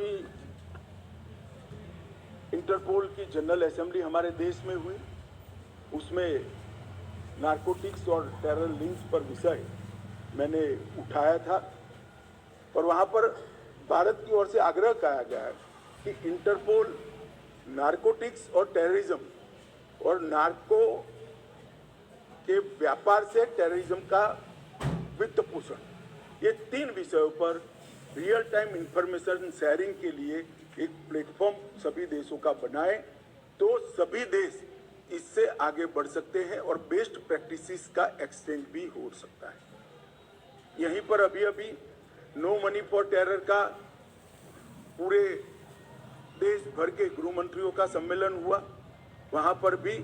अभी इंटरपोल की general assembly हमारे देश में हुई, उसमें नारकोटिक्स और टेरर लिंक्स पर विषय मैंने उठाया था और वहां पर भारत की ओर से आग्रह किया गया है कि इंटरपोल नारकोटिक्स और टेररिज्म और नार्को के व्यापार से टेररिज्म का वित्त पोषण, ये 3 विषयों पर रियल टाइम इंफॉर्मेशन शेयरिंग के लिए एक प्लेटफॉर्म सभी देशों का बनाए तो सभी देश इससे आगे बढ़ सकते हैं और बेस्ट प्रैक्टिसेस का एक्सचेंज भी हो सकता है। यहीं पर अभी नो मनी फॉर टेरर का पूरे देश भर के गृह मंत्रियों का सम्मेलन हुआ। वहां पर भी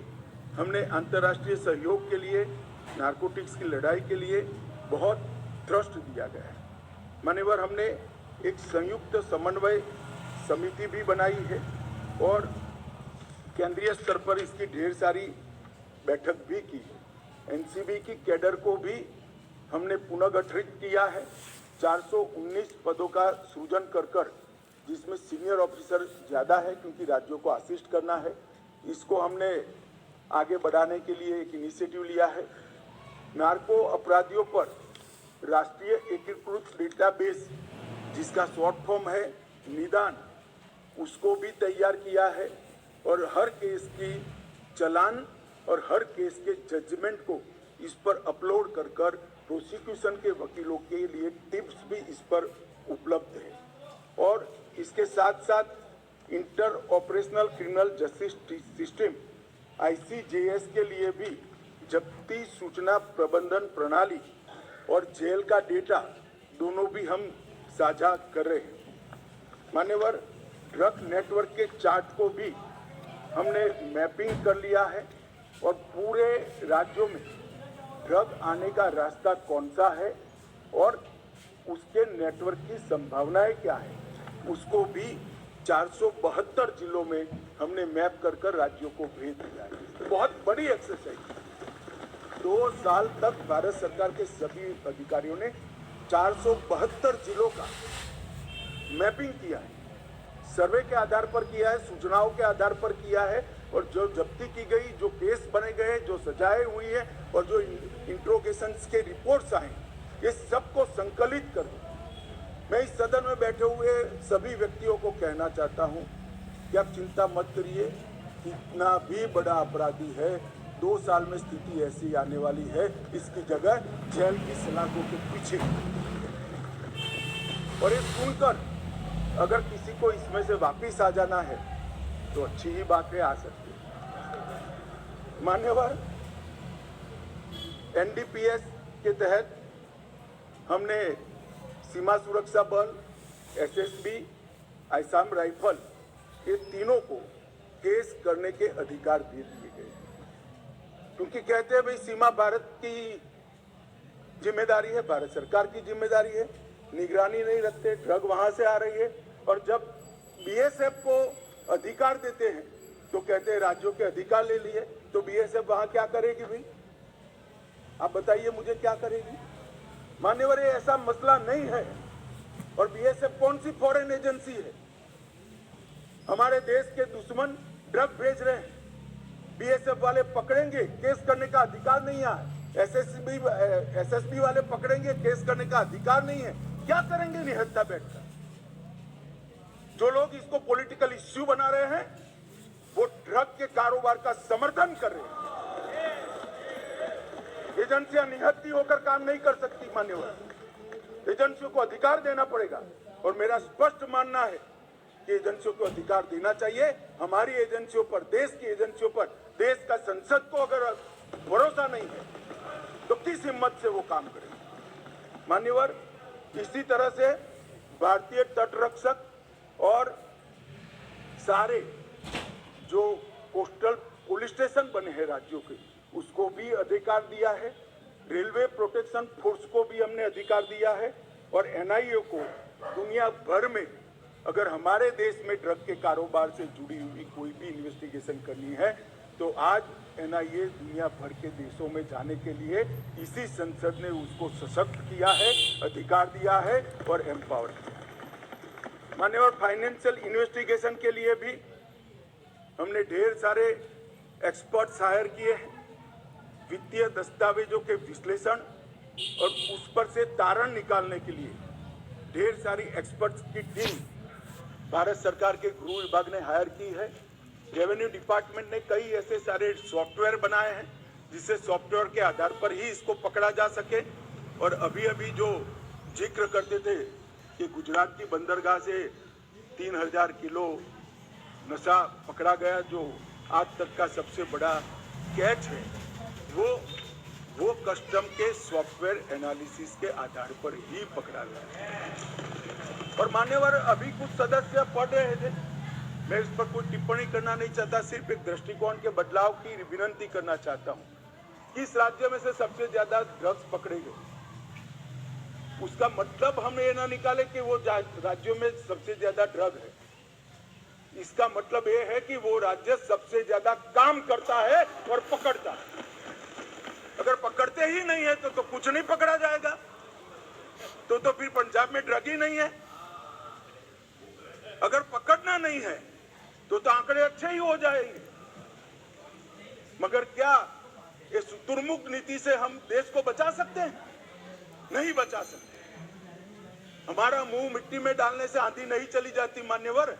हमने अंतर्राष्ट्रीय सहयोग के लिए नारकोटिक्स की लड़ाई के लिए बहुत थ्रस्ट दिया गया है। मान्यवर, हमने एक संयुक्त समन्वय समिति भी बनाई है और केंद्रीय स्तर पर इसकी ढेर सारी बैठक भी की है। एनसीबी की कैडर को भी हमने पुनर्गठित किया है। 419 पदों का सृजन कर जिसमें सीनियर ऑफिसर ज़्यादा है क्योंकि राज्यों को असिस्ट करना है, इसको हमने आगे बढ़ाने के लिए एक इनिशिएटिव लिया है। नार्को अपराधियों पर राष्ट्रीय एकीकृत डेटाबेस जिसका शॉर्ट फॉर्म है निदान, उसको भी तैयार किया है और हर केस की चालान और हर केस के जजमेंट को इस पर अपलोड कर प्रोसिक्यूशन के वकीलों के लिए टिप्स भी इस पर उपलब्ध है। और इसके साथ साथ inter operational criminal justice system ICJS के लिए भी जब्ती सूचना प्रबंधन प्रणाली और जेल का डेटा दोनों भी हम साझा कर रहे हैं। मान्यवर, ड्रग नेटवर्क के चार्ट को भी हमने मैपिंग कर लिया है और पूरे राज्यों में ड्रग आने का रास्ता कौन सा है और उसके नेटवर्क की संभावनाएं क्या है, उसको भी 472 जिलों में हमने मैप कर राज्यों को भेज दिया है। बहुत बड़ी एक्सरसाइज। 2 साल तक भारत सरकार के सभी अधिकारियों ने 472 जिलों का मैपिंग किया है, सर्वे के आधार पर किया है, सूचनाओं के आधार पर किया है और जो जब्ती की गई, जो केस बने गए, जो सजाएं हुई है और जो इंट्रोगेशंस के रिपोर्ट्स आए, ये सबको संकलित कर मैं इस सदन में बैठे हुए सभी व्यक्तियों को कहना चाहता हूं कि आप चिंता मत करिए। कितना भी बड़ा अपराधी है, 2 साल में स्थिति ऐसी आने वाली है, इसकी जगह जेल की सलाखों के पीछे। और ये सुनकर अगर किसी को इसमें से वापिस आ जाना है तो अच्छी ही बात है, आ सकती है। मान्यवर, NDPS के तहत हमने सीमा सुरक्षा बल, SSB, असम राइफल, ये तीनों को केस करने के अधिकार दे दिए गए, क्योंकि कहते हैं भाई सीमा भारत की जिम्मेदारी है, भारत सरकार की जिम्मेदारी है, निगरानी नहीं रखते, ड्रग वहां से आ रही है। और जब BSF को अधिकार देते हैं तो कहते हैं राज्यों के अधिकार ले लिए, तो BSF वहां क्या करेगी भाई? आप बताइए मुझे, क्या करेगी? मान्यवर, ये ऐसा मसला नहीं है। और BSF कौन सी फॉरेन एजेंसी है? हमारे देश के दुश्मन ड्रग भेज रहे हैं, BSF वाले पकड़ेंगे, केस करने का अधिकार नहीं है। SSB वाले पकड़ेंगे, केस करने का अधिकार नहीं है। क्या करेंगे निहत्था बैठकर? जो लोग इसको पॉलिटिकल इश्यू बना रहे हैं वो ड्रग के कारोबार का समर्थन कर रहे हैं। एजेंसियां निहत्थी होकर काम नहीं कर सकती। मान्यवर, एजेंसियों को अधिकार देना पड़ेगा और मेरा स्पष्ट मानना है कि एजेंसियों को अधिकार देना चाहिए। हमारी एजेंसियों पर, देश की एजेंसियों पर, देश का संसद को अगर भरोसा नहीं है तो किस हिम्मत से वो काम करेंगे? मान्यवर, इसी तरह से भारतीय तटरक्षक और सारे जो कोस्टल पुलिस स्टेशन बने हैं राज्यों के, उसको भी अधिकार दिया है। रेलवे प्रोटेक्शन फोर्स को भी हमने अधिकार दिया है और NIA को दुनिया भर में अगर हमारे देश में ड्रग के कारोबार से जुड़ी हुई कोई भी इन्वेस्टिगेशन करनी है तो आज NIA दुनिया भर के देशों में जाने के लिए इसी संसद ने उसको सशक्त किया है, अधिकार दिया है और एम्पावर किया है। मान्यवर फाइनेंशियल इन्वेस्टिगेशन के लिए भी हमने ढेर सारे एक्सपर्ट्स हायर किए हैं। वित्तीय दस्तावेजों के विश्लेषण और उस पर से तारण निकालने के लिए ढेर सारी एक्सपर्ट्स की टीम भारत सरकार के गृह विभाग ने हायर की है। रेवेन्यू डिपार्टमेंट ने कई ऐसे सारे सॉफ्टवेयर बनाए हैं जिससे सॉफ्टवेयर के आधार पर ही इसको पकड़ा जा सके। और अभी अभी जो जिक्र करते थे कि गुजरात की बंदरगाह से 3000 किलो नशा पकड़ा गया, जो आज तक का सबसे बड़ा कैच है, वो कस्टम के सॉफ्टवेयर एनालिसिस के आधार पर ही पकड़ा गया। और मान्यवर अभी कुछ सदस्य पढ़ रहे थे, मैं इस पर कोई टिप्पणी करना नहीं चाहता, सिर्फ एक दृष्टिकोण के बदलाव की विनती करना चाहता हूं। किस राज्य में से सबसे ज्यादा ड्रग्स पकड़े गए, उसका मतलब हम ये ना निकाले कि वो राज्यों में सबसे ज्यादा ड्रग है। इसका मतलब ये है कि वो राज्य सबसे ज्यादा काम करता है और पकड़ता है। अगर पकड़ते ही नहीं है तो कुछ नहीं पकड़ा जाएगा, तो फिर पंजाब में ड्रग ही नहीं है। अगर पकड़ना नहीं है तो आंकड़े अच्छे ही हो जाएंगे। मगर क्या इस दुर्मुख नीति से हम देश को बचा सकते हैं? नहीं बचा सकते। हमारा मुंह मिट्टी में डालने से आंधी नहीं चली जाती मान्यवर,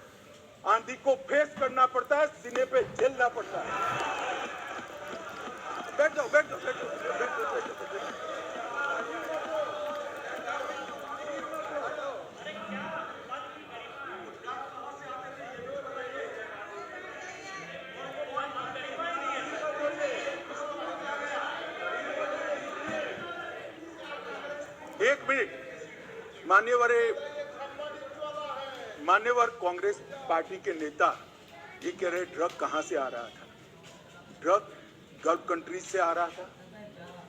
आंधी को फेस करना पड़ता है, सीने पे झेलना पड़ता है। बैठ जाओ, बैठ जाओ, बैठ जाओ, बैठ जाओ, बैठ जाओ। एक मिनट मान्यवर कांग्रेस पार्टी के नेता ये कह रहे ड्रग कहां से आ रहा था। ड्रग गल्फ कंट्रीज से आ रहा था।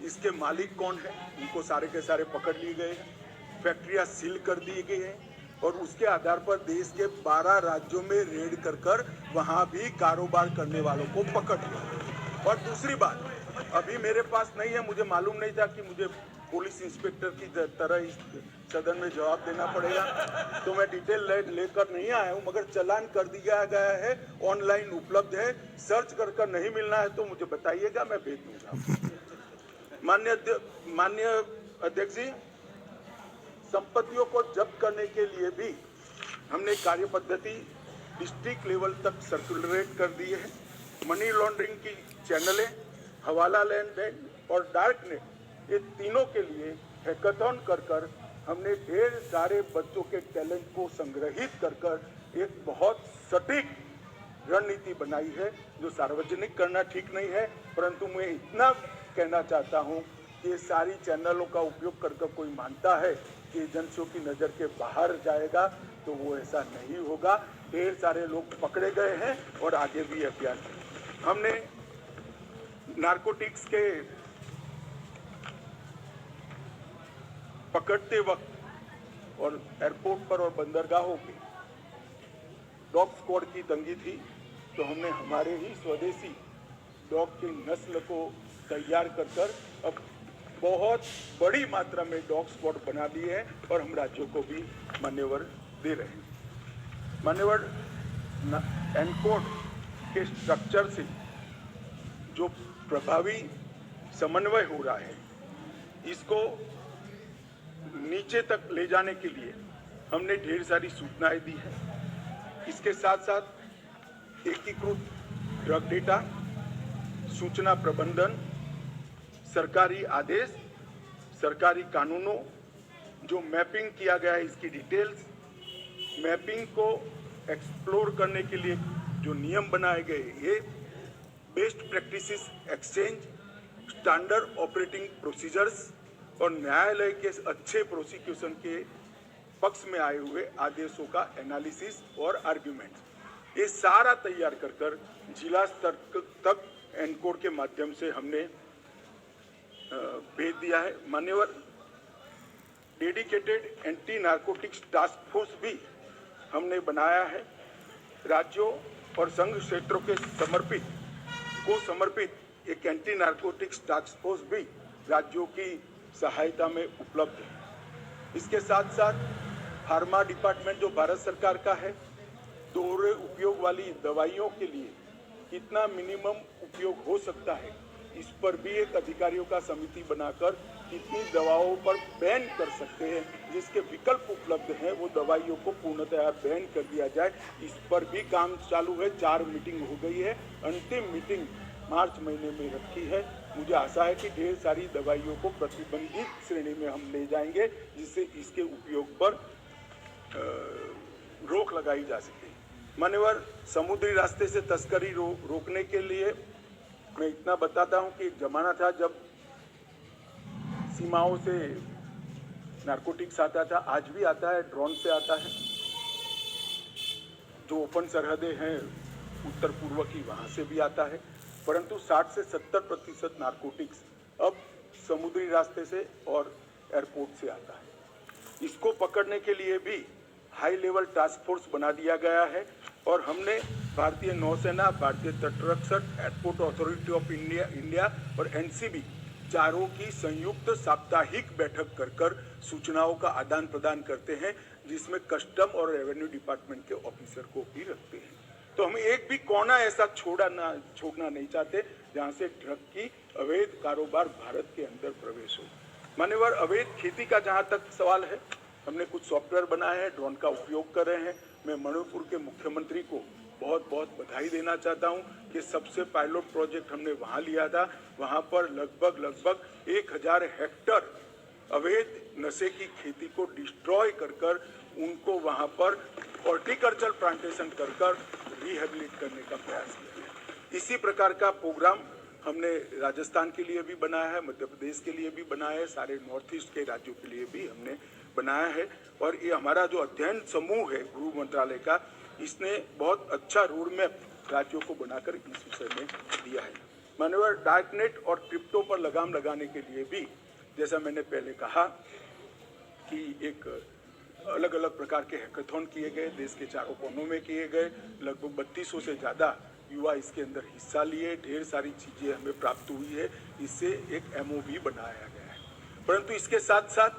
इसके मालिक कौन है, उनको सारे के सारे पकड़ लिए गए हैं, फैक्ट्रियां सील कर दी गई हैं और उसके आधार पर देश के 12 राज्यों में रेड कर वहां भी कारोबार करने वालों को पकड़ लिया। और दूसरी बात, अभी मेरे पास नहीं है, मुझे मालूम नहीं था कि मुझे पुलिस इंस्पेक्टर की तरह इस सदन में जवाब देना पड़ेगा, तो मैं डिटेल लेकर नहीं आया हूं, मगर चालान कर दिया गया है, ऑनलाइन उपलब्ध है, सर्च कर नहीं मिलना है तो मुझे बताइएगा, मैं भेज दूंगा। माननीय अध्यक्ष जी, संपत्तियों को जब्त करने के लिए भी हमने कार्य पद्धति डिस्ट्रिक्ट लेवल तक सर्कुलेट कर दी है। मनी लॉन्ड्रिंग की चैनलें, हवाला लेन देन और डार्क नेट, ये तीनों के लिए हैकाथॉन कर हमने ढेर सारे बच्चों के टैलेंट को संग्रहित कर एक बहुत सटीक रणनीति बनाई है, जो सार्वजनिक करना ठीक नहीं है, परंतु मैं इतना कहना चाहता हूं कि सारी चैनलों का उपयोग कर कोई मानता है कि एजेंसियों की नज़र के बाहर जाएगा, तो वो ऐसा नहीं होगा। ढेर सारे लोग पकड़े गए हैं और आगे भी अभियान। हमने नारकोटिक्स के पकड़ते वक्त और एयरपोर्ट पर और बंदरगाहों पे डॉग स्क्वाड की तंगी थी, तो हमने हमारे ही स्वदेशी डॉग की नस्ल को तैयार कर अब बहुत बड़ी मात्रा में डॉग स्क्वाड बना दिए हैं और हम राज्यों को भी मान्यवर दे रहे हैं। मान्यवर एनकोड के स्ट्रक्चर से जो प्रभावी समन्वय हो रहा है, इसको नीचे तक ले जाने के लिए हमने ढेर सारी सूचनाएं दी है। इसके साथ साथ एकीकृत ड्रग डेटा, सूचना प्रबंधन, सरकारी आदेश, सरकारी कानूनों, जो मैपिंग किया गया है इसकी डिटेल्स, मैपिंग को एक्सप्लोर करने के लिए जो नियम बनाए गए, ये best practices exchange, standard operating procedures और न्यायालय के अच्छे प्रोसिक्यूशन के पक्ष में आए हुए आदेशों का एनालिसिस और आर्ग्यूमेंट, ये सारा तैयार कर जिला स्तर तक एनकोड के माध्यम से हमने भेज दिया है। मान्यवर dedicated anti narcotics task force भी हमने बनाया है। राज्यों और संघ क्षेत्रों के समर्पित एक एंटी नारकोटिक्स टास्क फोर्स भी राज्यों की सहायता में उपलब्ध है। इसके साथ साथ फार्मा डिपार्टमेंट जो भारत सरकार का है, दोहरे उपयोग वाली दवाइयों के लिए कितना मिनिमम उपयोग हो सकता है, इस पर भी एक अधिकारियों का समिति बनाकर कितनी दवाओं पर बैन कर सकते हैं, जिसके विकल्प उपलब्ध हैं वो दवाइयों को पूर्णतः बैन कर दिया जाए, इस पर भी काम चालू है। 4 मीटिंग हो गई है, अंतिम मीटिंग मार्च महीने में रखी है। मुझे आशा है कि ढेर सारी दवाइयों को प्रतिबंधित श्रेणी में हम ले जाएंगे, जिससे इसके उपयोग पर रोक लगाई जा सके। मान्यवर, समुद्री रास्ते से तस्करी रोकने के लिए मैं इतना बताता हूं कि एक जमाना था जब सीमाओं से नारकोटिक्स आता था, आज भी आता है, ड्रोन से आता है। जो ओपन सरहदें हैं उत्तर पूर्व की, वहां से भी आता है, परंतु 60 से 70% नारकोटिक्स अब समुद्री रास्ते से और एयरपोर्ट से आता है। इसको पकड़ने के लिए भी हाई लेवल टास्क फोर्स बना दिया गया है और हमने भारतीय नौसेना, भारतीय तटरक्षक, एयरपोर्ट अथॉरिटी ऑफ इंडिया और एनसीबी चारों की संयुक्त साप्ताहिक बैठक कर सूचनाओं का आदान प्रदान करते हैं, जिसमें कस्टम और रेवेन्यू डिपार्टमेंट के ऑफिसर को भी रखते हैं। तो हम एक भी कोना ऐसा छोड़ना नहीं चाहते जहां से ड्रग की अवैध कारोबार भारत के अंदर प्रवेश हो। मान्यवर, अवैध खेती का जहां तक सवाल है, हमने कुछ सॉफ्टवेयर बनाए हैं, ड्रोन का उपयोग कर रहे हैं। मैं मणिपुर के मुख्यमंत्री को बहुत बहुत बधाई देना चाहता हूं कि सबसे पायलट प्रोजेक्ट हमने वहां लिया था। वहां पर लगभग 1000 हेक्टर अवैध नशे की खेती को डिस्ट्रॉय कर उनको वहां पर हॉर्टिकल्चर प्लांटेशन कर रिहेबिलिट करने का प्रयास किया है। इसी प्रकार का प्रोग्राम हमने राजस्थान के लिए भी बनाया है, मध्य प्रदेश के लिए भी बनाया है, सारे नॉर्थ ईस्ट के राज्यों के लिए भी हमने बनाया है। और ये हमारा जो अध्ययन समूह है गृह मंत्रालय का, इसने बहुत अच्छा रोड मैप राज्यों को बनाकर इस विषय में दिया है। मान्यवर, डार्कनेट और क्रिप्टो पर लगाम लगाने के लिए भी, जैसा मैंने पहले कहा कि एक अलग अलग प्रकार के हैकाथॉन किए गए, देश के चारों कोनों में किए गए, लगभग 3200 से ज़्यादा युवा इसके अंदर हिस्सा लिए, ढेर सारी चीज़ें हमें प्राप्त हुई है, इससे एक MOV बनाया गया है। परंतु इसके साथ साथ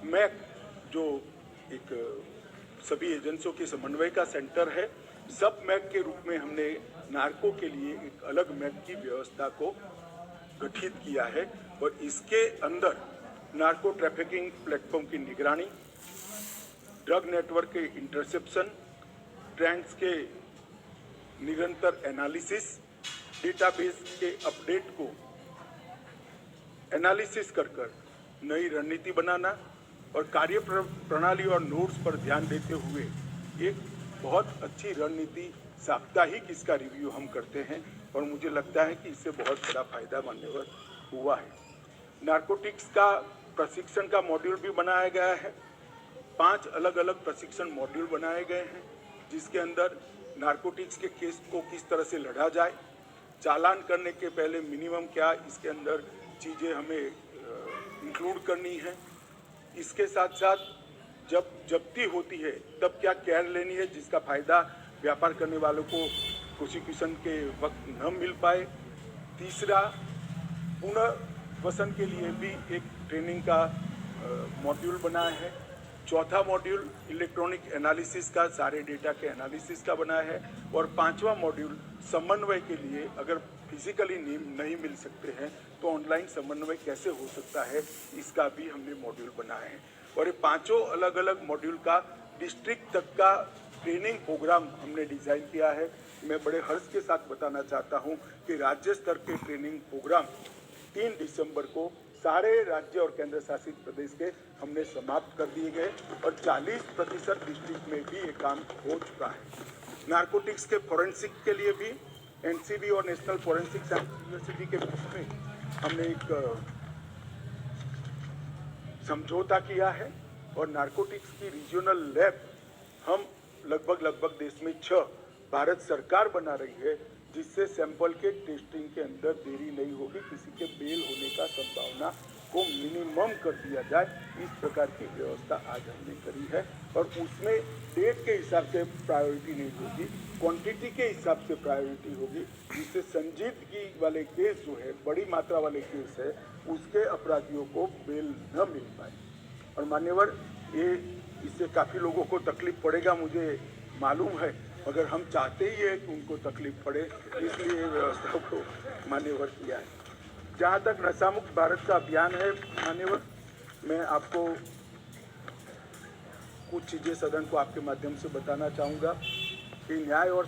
मैक, जो एक सभी एजेंसियों के समन्वय का सेंटर है, सब मैक के रूप में हमने नार्को के लिए एक अलग मैक की व्यवस्था को गठित किया है और इसके अंदर नार्को ट्रैफिकिंग प्लेटफॉर्म की निगरानी, ड्रग नेटवर्क के इंटरसेप्शन, ट्रेंड्स के निरंतर एनालिसिस, डेटाबेस के अपडेट को एनालिसिस कर नई रणनीति बनाना और कार्य प्रणाली और नोट्स पर ध्यान देते हुए एक बहुत अच्छी रणनीति साप्ताहिक इसका रिव्यू हम करते हैं और मुझे लगता है कि इससे बहुत बड़ा फायदा मान्यवर हुआ है। नारकोटिक्स का प्रशिक्षण का मॉड्यूल भी बनाया गया है। 5 अलग अलग प्रशिक्षण मॉड्यूल बनाए गए हैं, जिसके अंदर नारकोटिक्स के केस को किस तरह से लड़ा जाए, चालान करने के पहले मिनिमम क्या इसके अंदर चीज़ें हमें इंक्लूड करनी है, इसके साथ साथ जब जब्ती होती है तब क्या केयर लेनी है जिसका फ़ायदा व्यापार करने वालों को प्रोसिक्यूशन के वक्त न मिल पाए। तीसरा, पुनर्वसन के लिए भी एक ट्रेनिंग का मॉड्यूल बनाया है। चौथा मॉड्यूल इलेक्ट्रॉनिक एनालिसिस का, सारे डेटा के एनालिसिस का बनाया है। और 5वां मॉड्यूल समन्वय के लिए, अगर फिजिकली नहीं मिल सकते हैं तो ऑनलाइन समन्वय कैसे हो सकता है, इसका भी हमने मॉड्यूल बनाया है। और ये 5 अलग अलग मॉड्यूल का डिस्ट्रिक्ट तक का ट्रेनिंग प्रोग्राम हमने डिज़ाइन किया है। मैं बड़े हर्ष के साथ बताना चाहता हूं कि राज्य स्तर के ट्रेनिंग प्रोग्राम 3 दिसंबर को सारे राज्य और केंद्र शासित प्रदेश के हमने समाप्त कर दिए गए और 40% डिस्ट्रिक्ट में भी ये काम हो चुका है। नारकोटिक्स के फॉरेंसिक के लिए भी एनसीबी और नेशनल फॉरेंसिक साइंस यूनिवर्सिटी के बीच में हमने एक समझौता किया है और नारकोटिक्स की रीजनल लैब हम लगभग देश में 6 भारत सरकार बना रही है, जिससे सैंपल के टेस्टिंग के अंदर देरी नहीं होगी, किसी के बेल होने का संभावना को मिनिमम कर दिया जाए। इस प्रकार की व्यवस्था आज हमने करी है और उसमें डेट के हिसाब से प्रायोरिटी नहीं होगी, क्वांटिटी के हिसाब से प्रायोरिटी होगी, जिससे संजीदगी वाले केस जो है, बड़ी मात्रा वाले केस है, उसके अपराधियों को बेल न मिल पाए। और मान्यवर, ये इससे काफ़ी लोगों को तकलीफ पड़ेगा, मुझे मालूम है, मगर हम चाहते ही है कि उनको तकलीफ पड़े, इसलिए व्यवस्था को मान्यवर किया है। जहाँ तक नशा मुक्त भारत का अभियान है मान्यवर, मैं आपको कुछ चीज़ें सदन को आपके माध्यम से बताना चाहूँगा कि न्याय और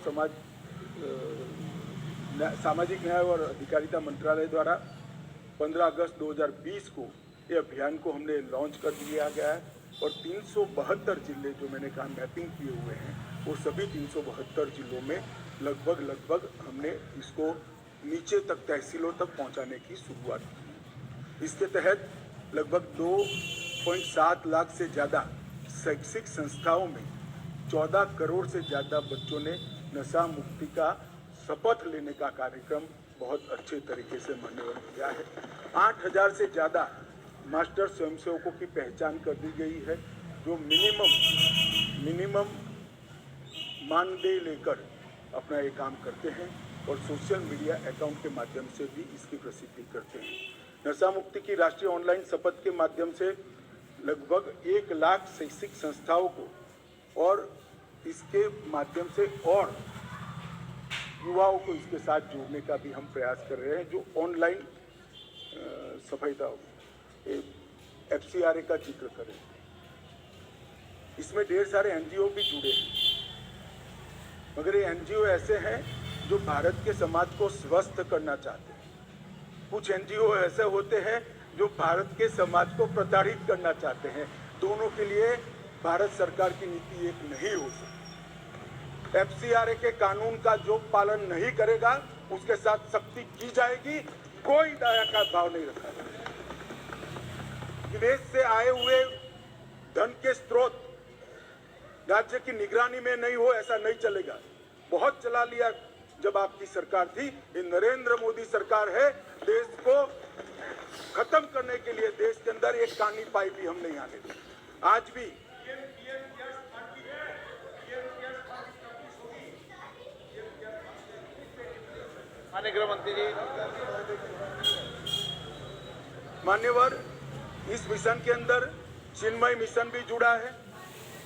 सामाजिक न्याय और अधिकारिता मंत्रालय द्वारा 15 अगस्त 2020 को ये अभियान को हमने लॉन्च कर दिया गया है और 372 जिले जो मैंने कहा मैपिंग किए हुए हैं, वो सभी 372 जिलों में लगभग हमने इसको नीचे तक तहसीलों तक पहुंचाने की शुरुआत की। इसके तहत लगभग 2.7 लाख से ज़्यादा शैक्षिक संस्थाओं में 14 करोड़ से ज़्यादा बच्चों ने नशा मुक्ति का शपथ लेने का कार्यक्रम बहुत अच्छे तरीके से मान्यवर किया है। 8000 से ज़्यादा मास्टर स्वयंसेवकों की पहचान कर दी गई है, जो मिनिमम मानदेय लेकर अपना ये काम करते हैं और सोशल मीडिया अकाउंट के माध्यम से भी इसकी प्रसिद्धि करते हैं। नशा मुक्ति की राष्ट्रीय ऑनलाइन शपथ के माध्यम से लगभग 1 लाख शैक्षिक संस्थाओं को और इसके माध्यम से और युवाओं को इसके साथ जोड़ने का भी हम प्रयास कर रहे हैं। जो ऑनलाइन सफाईता FCRA का जिक्र करें, इसमें ढेर सारे NGO भी जुड़े हैं, मगर ये NGO ऐसे हैं जो भारत के समाज को स्वस्थ करना चाहते हैं। कुछ NGO ऐसे होते हैं जो भारत के समाज को प्रताड़ित करना चाहते हैं। दोनों के लिए भारत सरकार की नीति एक नहीं हो सकती। FCRA के कानून का जो पालन नहीं करेगा उसके साथ सख्ती की जाएगी, कोई दया का भाव नहीं रखा जाएगा। विदेश से आए हुए धन के स्रोत राज्य की निगरानी में नहीं हो, ऐसा नहीं चलेगा। बहुत चला लिया जब आपकी सरकार थी। ये नरेंद्र मोदी सरकार है, देश को खत्म करने के लिए देश के अंदर एक कानी पाई भी हम नहीं आने देंगे। आज भी गृह मंत्री जी, मान्यवर, इस मिशन के अंदर चिन्मय मिशन भी जुड़ा है,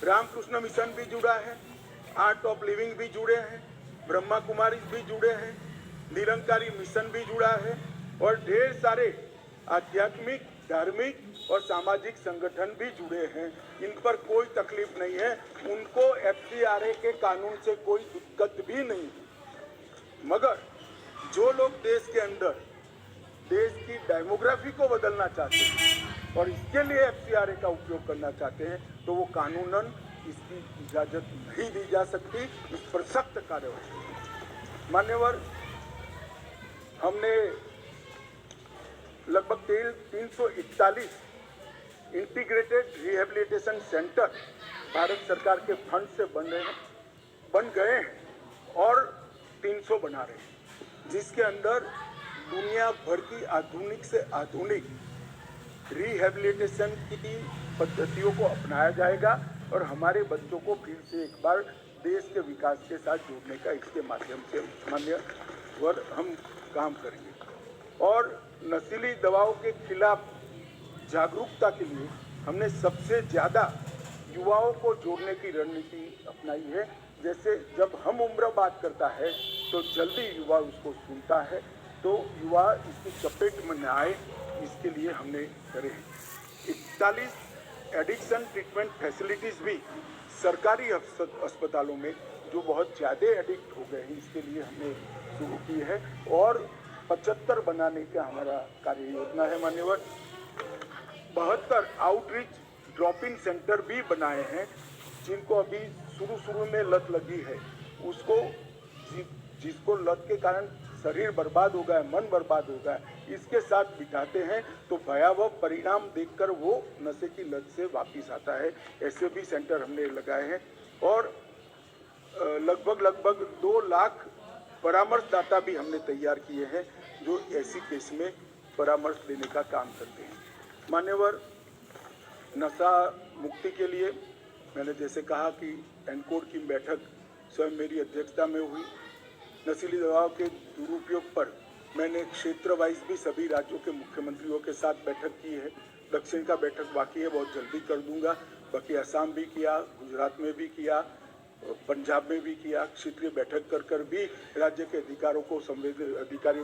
रामकृष्ण मिशन भी जुड़ा है, आर्ट ऑफ लिविंग भी जुड़े हैं, ब्रह्मा कुमारी भी जुड़े हैं, निरंकारी मिशन भी जुड़ा है और ढेर सारे आध्यात्मिक, धार्मिक और सामाजिक संगठन भी जुड़े हैं। इन पर कोई तकलीफ नहीं है, उनको FCRA के कानून से कोई दिक्कत भी नहीं है। मगर जो लोग देश के अंदर देश की डेमोग्राफी को बदलना चाहते हैं और इसके लिए FCRA का उपयोग करना चाहते हैं, तो वो कानूनन इसकी इजाजत नहीं दी जा सकती। इस पर सख्त कार्रवाई। मान्यवर, हमने लगभग 341 इंटीग्रेटेड रिहेबिलिटेशन सेंटर भारत सरकार के फंड से बन गए हैं और 300 बना रहे हैं, जिसके अंदर दुनिया भर की आधुनिक से आधुनिक रिहेबिलिटेशन की पद्धतियों को अपनाया जाएगा और हमारे बच्चों को फिर से एक बार देश के विकास के साथ जोड़ने का इसके माध्यम से मान्यवर हम काम करेंगे। और नशीली दवाओं के खिलाफ जागरूकता के लिए हमने सबसे ज़्यादा युवाओं को जोड़ने की रणनीति अपनाई है। जैसे जब हम उम्र बात करता है तो जल्दी युवा उसको सुनता है, तो युवा इसकी चपेट में न आए, इसके लिए हमने करे 41 एडिक्शन ट्रीटमेंट फैसिलिटीज़ भी सरकारी अस्पतालों में जो बहुत ज़्यादा एडिक्ट हो गए हैं, इसके लिए हमने शुरू की है और 75 बनाने का हमारा कार्य योजना है। मान्यवर, 72 आउटरीच ड्रॉप इन सेंटर भी बनाए हैं, जिनको अभी शुरू में लत लगी है, उसको जिसको लत के कारण शरीर बर्बाद हो गया, मन बर्बाद हो गया, इसके साथ बिठाते हैं तो भयावह परिणाम देखकर वो नशे की लत से वापस आता है। ऐसे भी सेंटर हमने लगाए हैं और लगभग 2 लाख परामर्शदाता भी हमने तैयार किए हैं, जो ऐसी केस में परामर्श देने का काम करते हैं। मान्यवर, नशा मुक्ति के लिए मैंने जैसे कहा कि एनकोड की बैठक स्वयं मेरी अध्यक्षता में हुई। नशीली दवाओं के दुरुपयोग पर मैंने क्षेत्र वाइज भी सभी राज्यों के मुख्यमंत्रियों के साथ बैठक की है। दक्षिण का बैठक बाकी है, बहुत जल्दी कर दूंगा। बाकी असम भी किया, गुजरात में भी किया, पंजाब में भी किया। क्षेत्रीय बैठक कर भी राज्य के अधिकारियों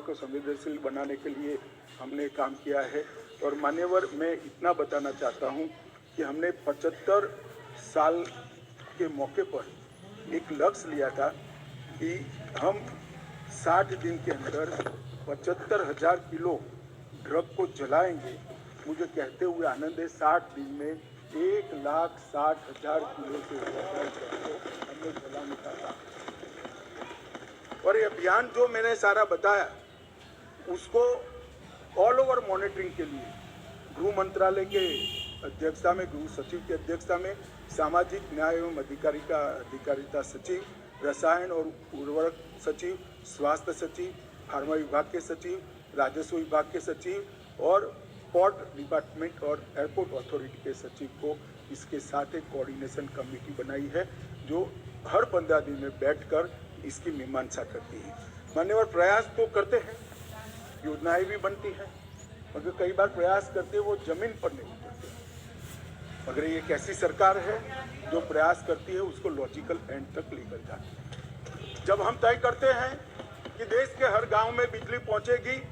को संवेदनशील बनाने के लिए हमने काम किया है। और मान्यवर, मैं इतना बताना चाहता हूं कि हमने 75 साल के मौके पर एक लक्ष्य लिया था कि हम 60 दिन के अंदर 75,000 किलो ड्रग को जलाएंगे। मुझे कहते हुए आनंद है, 60 दिन में 1,60,000 किलो से ज़्यादा ड्रग को हमने जला निकाला। और ये अभियान जो मैंने सारा बताया, उसको ऑल ओवर मॉनिटरिंग के लिए गृह मंत्रालय के अध्यक्षता में, गृह सचिव की अध्यक्षता में सामाजिक न्याय एवं अधिकारिता सचिव, रसायन और उर्वरक सचिव, स्वास्थ्य सचिव, फार्मा विभाग के सचिव, राजस्व विभाग के सचिव और पोर्ट डिपार्टमेंट और एयरपोर्ट अथॉरिटी के सचिव को इसके साथ एक कोऑर्डिनेशन कमेटी बनाई है जो हर 15 दिन में बैठकर इसकी मीमांसा करती है। मान्यवर, प्रयास तो करते हैं, योजनाएं भी बनती हैं, मगर कई बार प्रयास करते वो जमीन पर नहीं उतरते। मगर ये एक ऐसी सरकार है जो प्रयास करती है उसको लॉजिकल एंड तक लेकर जाती है। जब हम तय करते हैं कि देश के हर गांव में बिजली पहुंचेगी,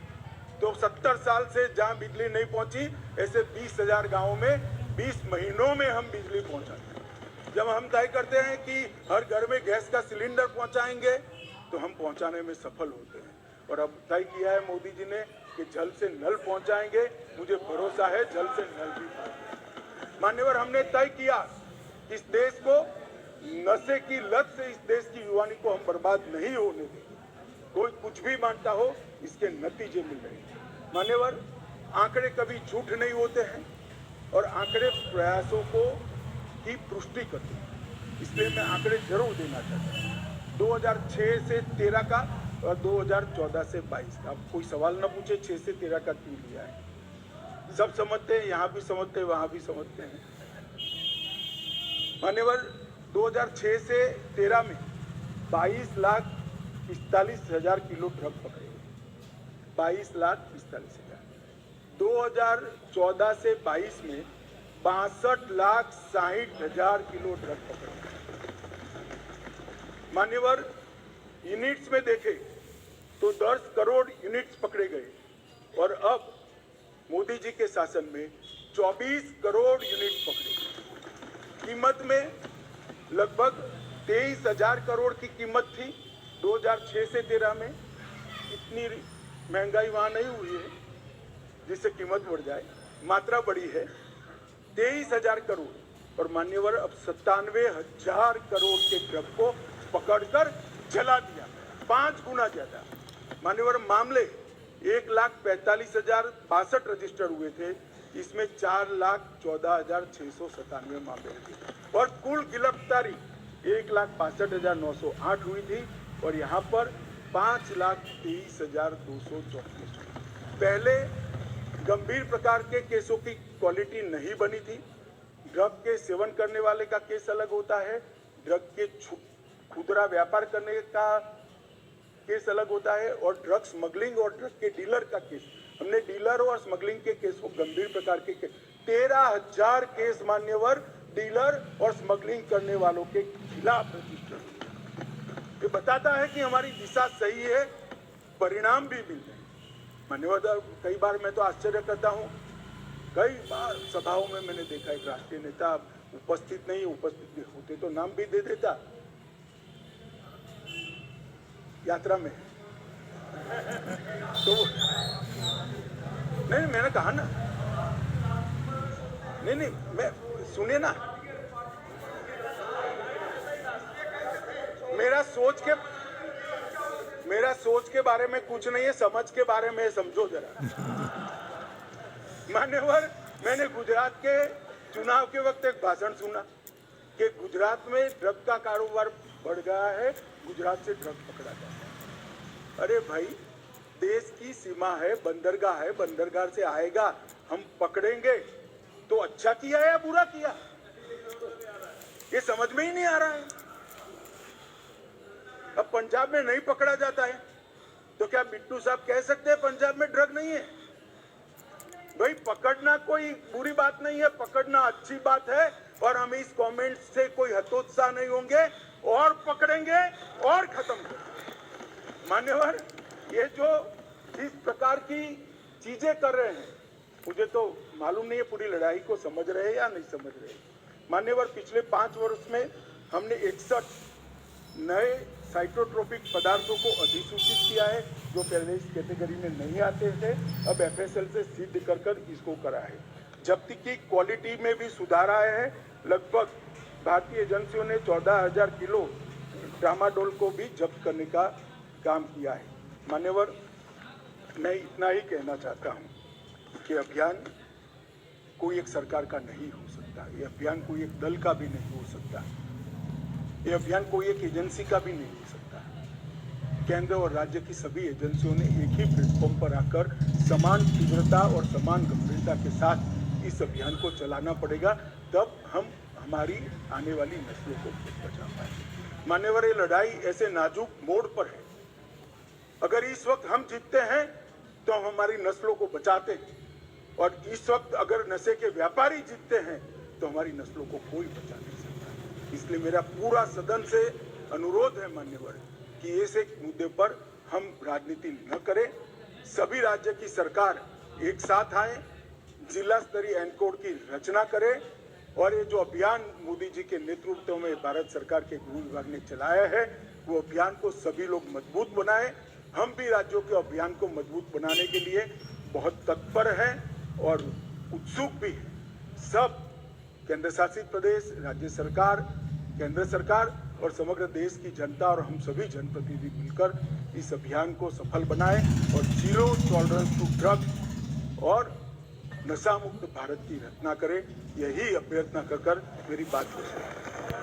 तो 70 साल से जहां बिजली नहीं पहुंची, ऐसे 20,000 गाँवों में 20 महीनों में हम बिजली पहुंचाते हैं। जब हम तय करते हैं कि हर घर में गैस का सिलेंडर पहुंचाएंगे, तो हम पहुंचाने में सफल होते हैं। और अब तय किया है मोदी जी ने कि जल से नल पहुंचाएंगे। मुझे भरोसा है जल से नल भी पहुंचाएंगे। मान्यवर, हमने तय किया कि इस देश को नशे की लत से इस देश की युवानी को हम बर्बाद नहीं होने देंगे। कोई कुछ भी मानता हो, इसके नतीजे मिल रहे हैं। मान्यवर, आंकड़े कभी झूठ नहीं होते हैं और आंकड़े प्रयासों को की पुष्टि करते हैं। इसलिए मैं आंकड़े जरूर देना चाहता हूँ। 2006 से 13 का और 2014 से 22 का। अब कोई सवाल न पूछे 6 से 13 का क्यों लिया है। सब समझते हैं, यहाँ भी समझते हैं, वहाँ भी समझते हैं। मान्यवर, 2006 से 13 में 22,45,000 किलो ड्रग पकड़े गए। 22,45,000। 2014 से 22 में 65,60,000 किलो ड्रग पकड़े गए। मान्यवर, यूनिट्स में देखें तो 10 करोड़ यूनिट्स पकड़े गए और अब मोदी जी के शासन में 24 करोड़ यूनिट पकड़े गए। कीमत में लगभग 23,000 करोड़ की कीमत थी 2006 से 13 में। इतनी महंगाई वहाँ नहीं हुई है जिससे कीमत बढ़ जाए, मात्रा बढ़ी है 23,000 करोड़। और मान्यवर, अब 97,000 करोड़ के ड्रग को पकड़कर जला दिया, 5 गुना ज्यादा। मान्यवर, मामले 1,45,062 रजिस्टर हुए थे, इसमें 4,14,697 मामले थे और कुल गिरफ्तारी 1,62,908 हुई थी और यहाँ पर 5,23,234। पहले गंभीर प्रकार के केसों की क्वालिटी नहीं बनी थी। ड्रग के सेवन करने वाले का केस अलग होता है, ड्रग के खुदरा व्यापार करने का केस अलग होता है और ड्रग स्मगलिंग और ड्रग के डीलर का केस। हमने डीलर और स्मगलिंग के केस को गंभीर प्रकार के 13,000 केस मान्यवर डीलर और स्मगलिंग करने वालों के खिलाफ रजिस्टर। ये बताता है कि हमारी दिशा सही है, परिणाम भी मिल रहे हैं। मान्यवर, कई बार मैं तो आश्चर्य करता हूँ, कई बार सभाओं में मैंने देखा एक राष्ट्रीय नेता उपस्थित नहीं, उपस्थित होते तो नाम भी दे देता यात्रा में। तो नहीं, मैंने कहा ना, नहीं, मैं सुनिए ना, मेरा सोच के बारे में कुछ नहीं है, समझ के बारे में समझो जरा। मान्यवर, मैंने गुजरात के चुनाव के वक्त एक भाषण सुना कि गुजरात में ड्रग का कारोबार बढ़ गया है, गुजरात से ड्रग पकड़ा गया। अरे भाई, देश की सीमा है, बंदरगाह है, बंदरगाह से आएगा, हम पकड़ेंगे तो अच्छा किया या बुरा किया, ये समझ में ही नहीं आ रहा है। अब पंजाब में नहीं पकड़ा जाता है तो क्या बिट्टू साहब कह सकते हैं पंजाब में ड्रग नहीं है? भाई, पकड़ना कोई बुरी बात नहीं है, पकड़ना अच्छी बात है और हम इस कमेंट से कोई हतोत्साह नहीं होंगे और पकड़ेंगे और खत्म करेंगे। मान्यवर, ये जो इस प्रकार की चीजें कर रहे हैं, मुझे तो मालूम नहीं है पूरी लड़ाई को समझ रहे हैं या नहीं समझ रहे। मान्यवर, पिछले 5 वर्ष में हमने 61 नए साइटोट्रोपिक पदार्थों को अधिसूचित किया है जो पहले इस कैटेगरी में नहीं आते थे। अब FSL से सिद्ध कर इसको करा है। जब्ती की क्वालिटी में भी सुधार आया है। लगभग भारतीय एजेंसियों ने 14,000 किलो ट्रामाडोल को भी जब्त करने का काम किया है। मान्यवर, मैं इतना ही कहना चाहता हूं कि अभियान कोई एक सरकार का नहीं हो सकता, ये अभियान कोई एक दल का भी नहीं हो सकता, ये अभियान कोई एक एजेंसी का भी नहीं हो सकता। केंद्र और राज्य की सभी एजेंसियों ने एक ही प्लेटफॉर्म पर आकर समान तीव्रता और समान गंभीरता के साथ इस अभियान को चलाना पड़ेगा, तब हम हमारी आने वाली नस्लों को बचा पाएंगे। मान्यवर, ये लड़ाई ऐसे नाजुक मोड़ पर है। अगर इस वक्त हम जीतते हैं तो हम हमारी नस्लों को बचाते हैं, और इस वक्त अगर नशे के व्यापारी जीतते हैं तो हमारी नस्लों को कोई बचा नहीं सकता। इसलिए मेरा पूरा सदन से अनुरोध है मान्यवर कि इस एक मुद्दे पर हम राजनीति न करें। सभी राज्य की सरकार एक साथ आए, जिला स्तरीय एनकोड की रचना करे, और ये जो अभियान मोदी जी के नेतृत्व में भारत सरकार के गृह विभाग ने चलाया है, वो अभियान को सभी लोग मजबूत बनाए। हम भी राज्यों के अभियान को मजबूत बनाने के लिए बहुत तत्पर हैं और उत्सुक भी हैं। सब केंद्र शासित प्रदेश, राज्य सरकार, केंद्र सरकार और समग्र देश की जनता और हम सभी जनप्रतिनिधि मिलकर इस अभियान को सफल बनाएं और जीरो टॉलरेंस टू ड्रग्स और नशा मुक्त भारत की रचना करें। यही अभ्यर्थना कर मेरी बात को